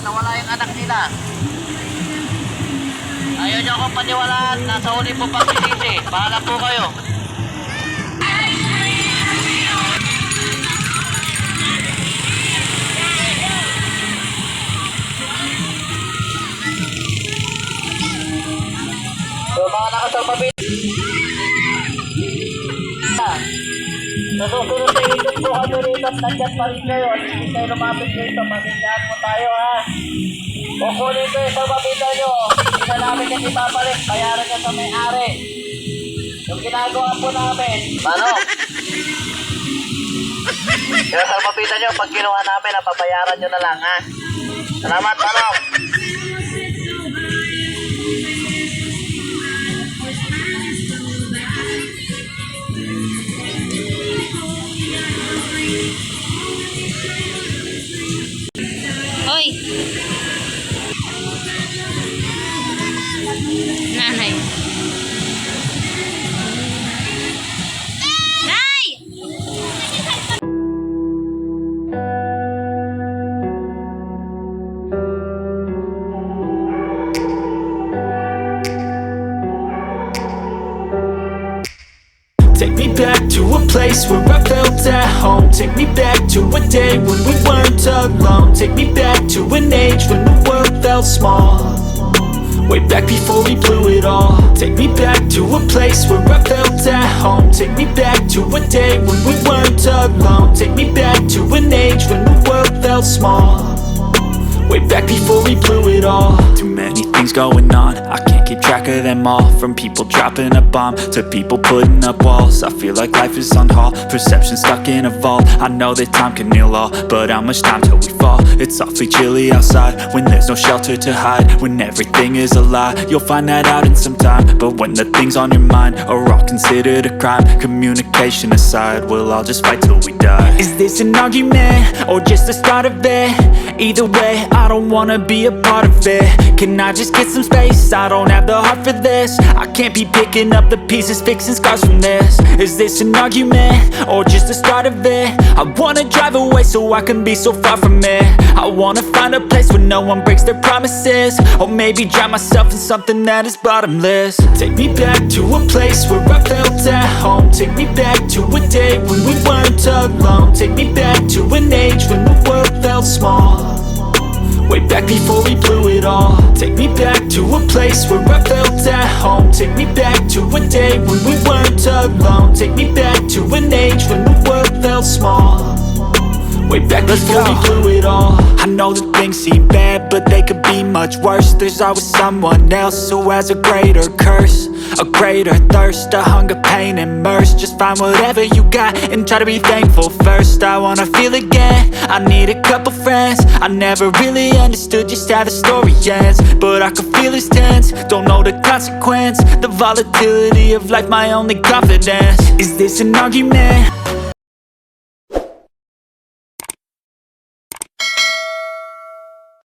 Nawala yung anak nila. Ayaw nyo akong paniwalaan. Nasa huli po pagsisisi. Bahala po kayo. So mga nakasalpabit, sa susunod na ikot po kami rito at nandiyan pa rin kayo at hindi kayo lumapit rito, masindahan po tayo ha. Kukunin ko yung salpabitan nyo, hindi na namin yung ipapalik, bayaran nyo sa may-ari. Yung ginagawa po namin, paano? Yung salpabitan nyo, pag kinuha namin, napabayaran nyo na lang ha. Salamat, paano? Hoy! Nanay! Nay! Take me back to a place where I felt at home. Take me back to a day when we weren't alone. Take me back to an age when the world felt small. Way back before we blew it all. Take me back to a place where I felt at home. Take me back to a day when we weren't alone. Take me back to an age when the world felt small. Way back before we blew it all. Too many things going on, I can't keep track of them all. From people dropping a bomb to people putting up walls. I feel like life is on hold, perception stuck in a vault. I know that time can heal all, but how much time till we fall? It's awfully chilly outside, when there's no shelter to hide. When everything is a lie, you'll find that out in some time. But when the things on your mind are all considered a crime, communication aside, we'll all just fight till we die. Is this an argument, or just the start of it? Either way, I don't wanna be a part of it. Can I just get some space? I don't have the heart for this. I can't be picking up the pieces, fixing scars from this. Is this an argument, or just the start of it? I wanna drive away so I can be so far from it. I wanna find a place where no one breaks their promises. Or maybe drown myself in something that is bottomless. Take me back to a place where I felt at home. Take me back to a day when we weren't alone. Take me back to an age when the world felt small. Way back before we blew it all. Take me back to a place where I felt at home. Take me back to a day when we weren't alone. Take me back to an age when the world felt small. Way back before we blew it all. I know that things seem bad, but they could be much worse. There's always someone else who has a greater curse, a greater thirst, a hunger, pain, and mercy. Just find whatever you got and try to be thankful first. I wanna feel again, I need a couple friends. I never really understood just how the story ends, but I can feel it's tense, don't know the consequence. The volatility of life, my only confidence. Is this an argument,